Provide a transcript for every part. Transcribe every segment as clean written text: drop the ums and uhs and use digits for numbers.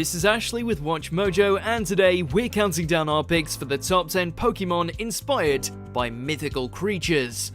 this is Ashley with Watch Mojo, and today we're counting down our picks for the top 10 Pokémon inspired by mythical creatures.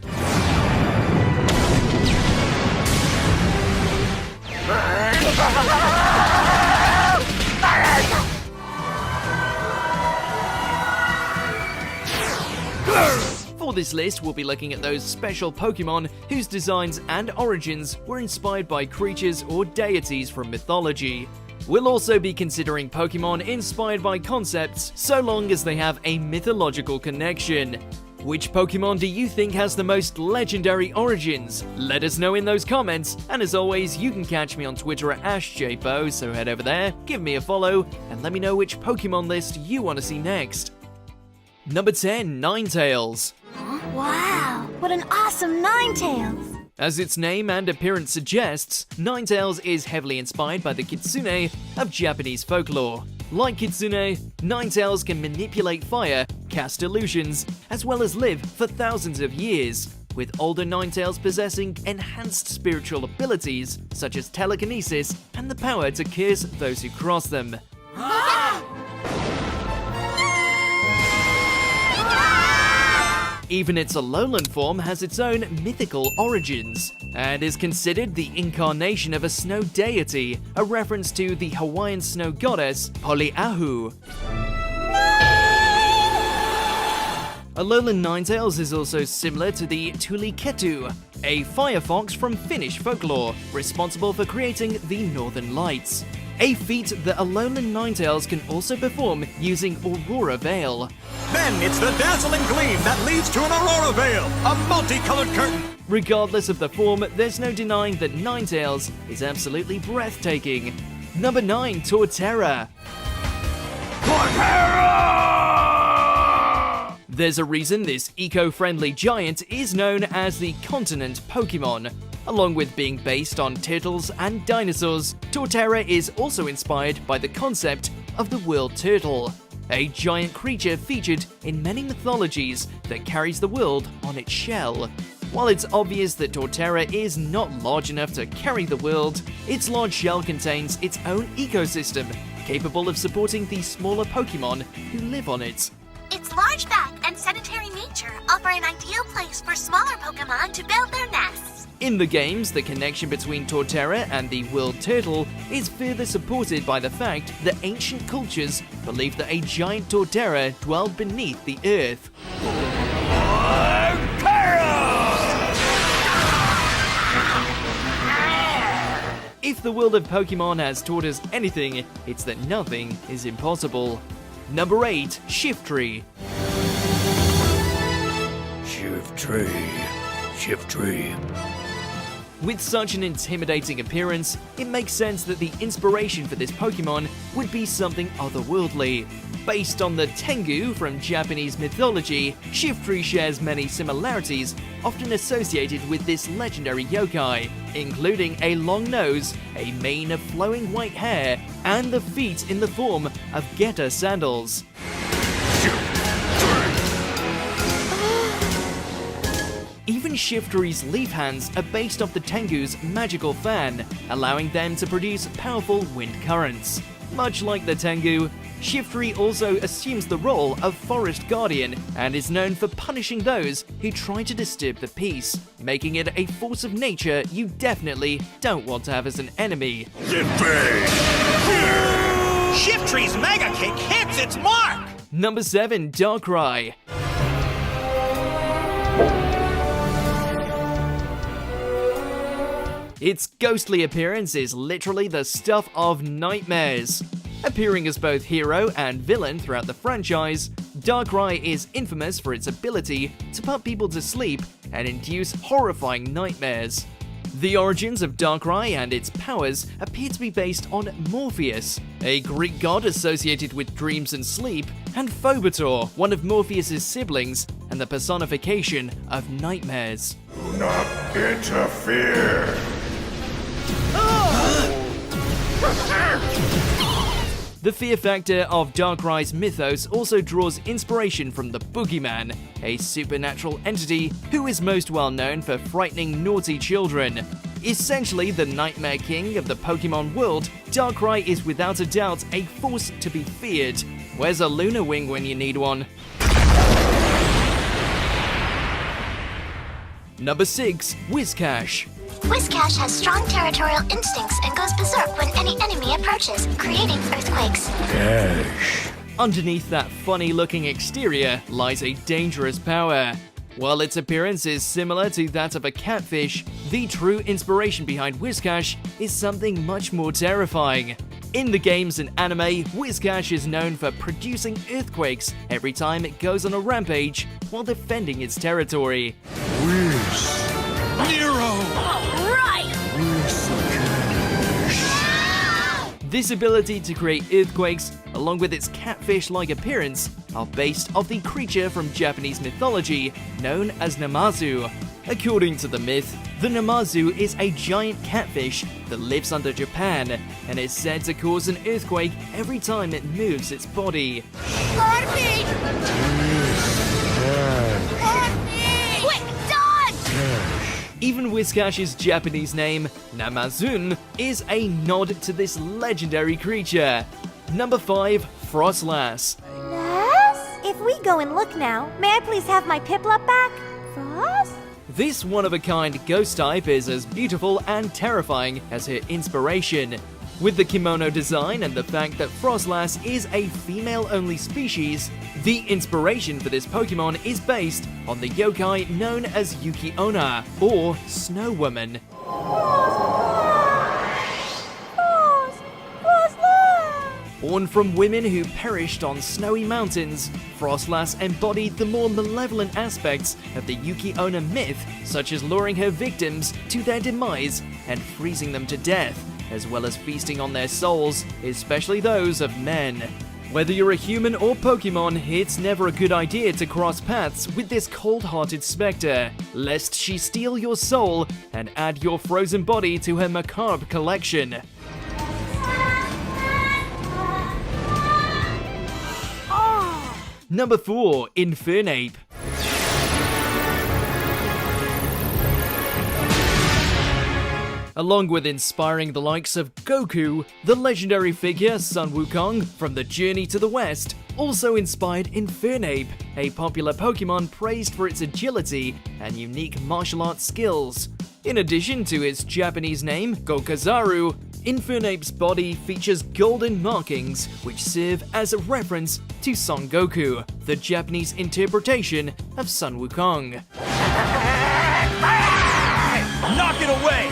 For this list, we'll be looking at those special Pokémon whose designs and origins were inspired by creatures or deities from mythology. We'll also be considering Pokémon inspired by concepts, so long as they have a mythological connection. Which Pokémon do you think has the most legendary origins? Let us know in those comments, and as always, you can catch me on Twitter at AshJPo, so head over there, give me a follow, and let me know which Pokémon list you want to see next. Number 10, Ninetales. Wow, what an awesome Ninetales! As its name and appearance suggests, Ninetales is heavily inspired by the Kitsune of Japanese folklore. Like Kitsune, Ninetales can manipulate fire, cast illusions, as well as live for thousands of years, with older Ninetales possessing enhanced spiritual abilities such as telekinesis and the power to curse those who cross them. Even its Alolan form has its own mythical origins, and is considered the incarnation of a snow deity, a reference to the Hawaiian snow goddess Poliahu. Alolan Ninetales is also similar to the Tuliketu, a firefox from Finnish folklore, responsible for creating the Northern Lights. A feat that Alolan Ninetales can also perform using Aurora Veil. Then it's the dazzling gleam that leads to an Aurora Veil, a multicolored curtain. Regardless of the form, there's no denying that Ninetales is absolutely breathtaking. Number 9, Torterra. There's a reason this eco-friendly giant is known as the continent Pokémon. Along with being based on turtles and dinosaurs, Torterra is also inspired by the concept of the world turtle, a giant creature featured in many mythologies that carries the world on its shell. While it's obvious that Torterra is not large enough to carry the world, its large shell contains its own ecosystem, capable of supporting the smaller Pokémon who live on it. Its large back and sedentary nature offer an ideal place for smaller Pokémon to build their nests. In the games, the connection between Torterra and the world turtle is further supported by the fact that ancient cultures believed that a giant Torterra dwelled beneath the earth. If the world of Pokémon has taught us anything, it's that nothing is impossible. Number 8, Shiftry. Shiftry. With such an intimidating appearance, it makes sense that the inspiration for this Pokémon would be something otherworldly. Based on the Tengu from Japanese mythology, Shiftry shares many similarities often associated with this legendary yokai, including a long nose, a mane of flowing white hair, and the feet in the form of Geta sandals. Even Shiftry's leaf hands are based off the Tengu's magical fan, allowing them to produce powerful wind currents. Much like the Tengu, Shiftry also assumes the role of forest guardian and is known for punishing those who try to disturb the peace, making it a force of nature you definitely don't want to have as an enemy. Shiftry's Mega Kick hits its mark! Number 7, Darkrai. Its ghostly appearance is literally the stuff of nightmares. Appearing as both hero and villain throughout the franchise, Darkrai is infamous for its ability to put people to sleep and induce horrifying nightmares. The origins of Darkrai and its powers appear to be based on Morpheus, a Greek god associated with dreams and sleep, and Phobator, one of Morpheus' siblings and the personification of nightmares. Do not interfere! The fear factor of Darkrai's mythos also draws inspiration from the Boogeyman, a supernatural entity who is most well known for frightening naughty children. Essentially the nightmare king of the Pokémon world, Darkrai is without a doubt a force to be feared. Where's a Lunar Wing when you need one? Number 6. Whiscash. Whiscash has strong territorial instincts and goes berserk when any enemy approaches, creating earthquakes. Underneath that funny-looking exterior lies a dangerous power. While its appearance is similar to that of a catfish, the true inspiration behind Whiscash is something much more terrifying. In the games and anime, Whiscash is known for producing earthquakes every time it goes on a rampage while defending its territory. This ability to create earthquakes, along with its catfish-like appearance, are based off the creature from Japanese mythology known as Namazu. According to the myth, the Namazu is a giant catfish that lives under Japan and is said to cause an earthquake every time it moves its body. Even Whiscash's Japanese name, Namazun, is a nod to this legendary creature. Number 5. Frostlass. Yes? If we go and look now, may I please have my Piplup back? Frost? This one-of-a-kind ghost type is as beautiful and terrifying as her inspiration. With the kimono design and the fact that Frostlass is a female-only species, the inspiration for this Pokemon is based on the yokai known as Yuki-onna, or Snow Woman. Born from women who perished on snowy mountains, Frostlass embodied the more malevolent aspects of the Yuki-onna myth, such as luring her victims to their demise and freezing them to death, as well as feasting on their souls, especially those of men. Whether you're a human or Pokemon, it's never a good idea to cross paths with this cold-hearted spectre, lest she steal your soul and add your frozen body to her macabre collection. Number 4. Infernape. Along with inspiring the likes of Goku, the legendary figure Sun Wukong from the Journey to the West also inspired Infernape, a popular Pokemon praised for its agility and unique martial arts skills. In addition to its Japanese name, Gokazaru, Infernape's body features golden markings which serve as a reference to Son Goku, the Japanese interpretation of Sun Wukong. Knock it away!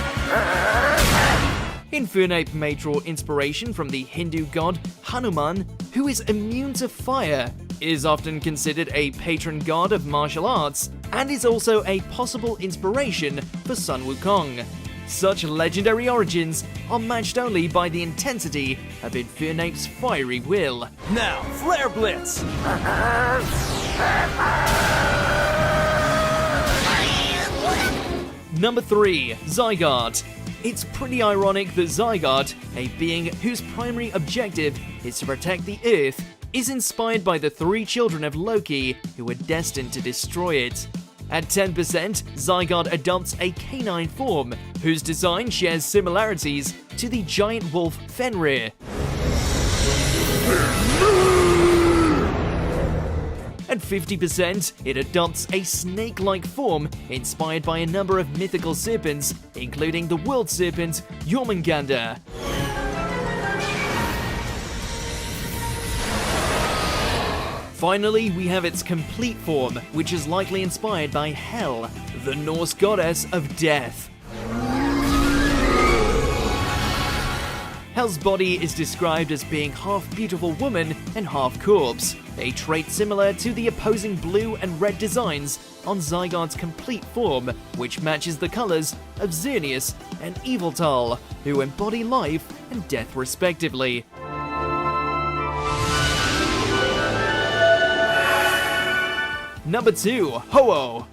Infernape may draw inspiration from the Hindu god Hanuman, who is immune to fire, is often considered a patron god of martial arts, and is also a possible inspiration for Sun Wukong. Such legendary origins are matched only by the intensity of Infernape's fiery will. Now, Flare Blitz! Number 3. Zygarde. It's pretty ironic that Zygarde, a being whose primary objective is to protect the Earth, is inspired by the 3 children of Loki who were destined to destroy it. At 10%, Zygarde adopts a canine form, whose design shares similarities to the giant wolf Fenrir. At 50%, it adopts a snake-like form inspired by a number of mythical serpents, including the world serpent Jormungandr. Finally, we have its complete form, which is likely inspired by Hel, the Norse goddess of death. Hel's body is described as being half beautiful woman and half corpse, a trait similar to the opposing blue and red designs on Zygarde's complete form, which matches the colors of Xerneas and Yveltal, who embody life and death respectively. Number 2. Ho-Oh.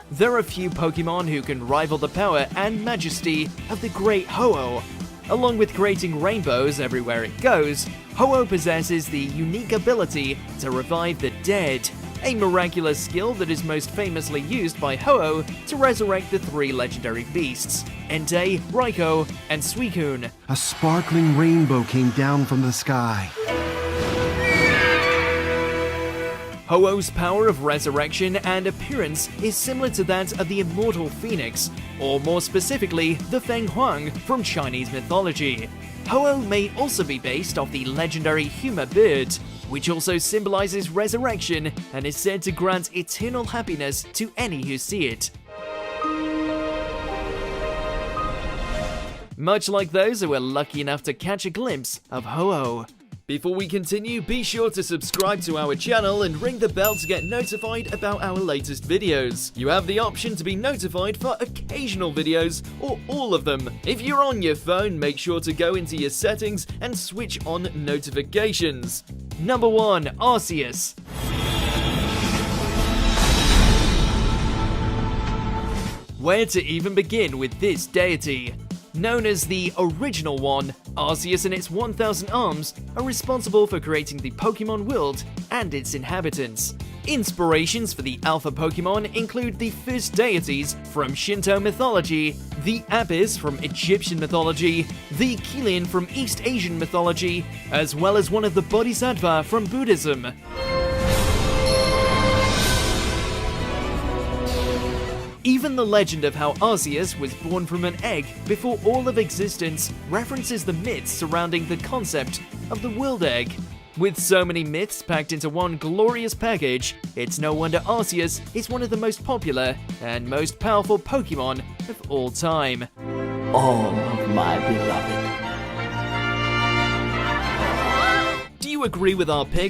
There are few Pokemon who can rival the power and majesty of the great Ho-Oh. Along with creating rainbows everywhere it goes, Ho-Oh possesses the unique ability to revive the dead. a miraculous skill that is most famously used by Ho-Oh to resurrect the three legendary beasts, Entei, Raikou, and Suicune. A sparkling rainbow came down from the sky. Ho-Oh's power of resurrection and appearance is similar to that of the immortal phoenix, or more specifically, the Feng Huang from Chinese mythology. Ho-Oh may also be based off the legendary Huma bird, which also symbolizes resurrection and is said to grant eternal happiness to any who see it. Much like those who were lucky enough to catch a glimpse of Ho-Oh. Before we continue, be sure to subscribe to our channel and ring the bell to get notified about our latest videos. You have the option to be notified for occasional videos or all of them. If you're on your phone, make sure to go into your settings and switch on notifications. Number 1. Arceus. Where to even begin with this deity? Known as the Original One, Arceus and its 1,000 arms are responsible for creating the Pokémon world and its inhabitants. Inspirations for the Alpha Pokémon include the first deities from Shinto mythology, the Apis from Egyptian mythology, the Qilin from East Asian mythology, as well as one of the Bodhisattva from Buddhism. Even the legend of how Arceus was born from an egg before all of existence references the myths surrounding the concept of the world egg. With so many myths packed into one glorious package, it's no wonder Arceus is one of the most popular and most powerful Pokémon of all time. All of my beloved. Do you agree with our pick?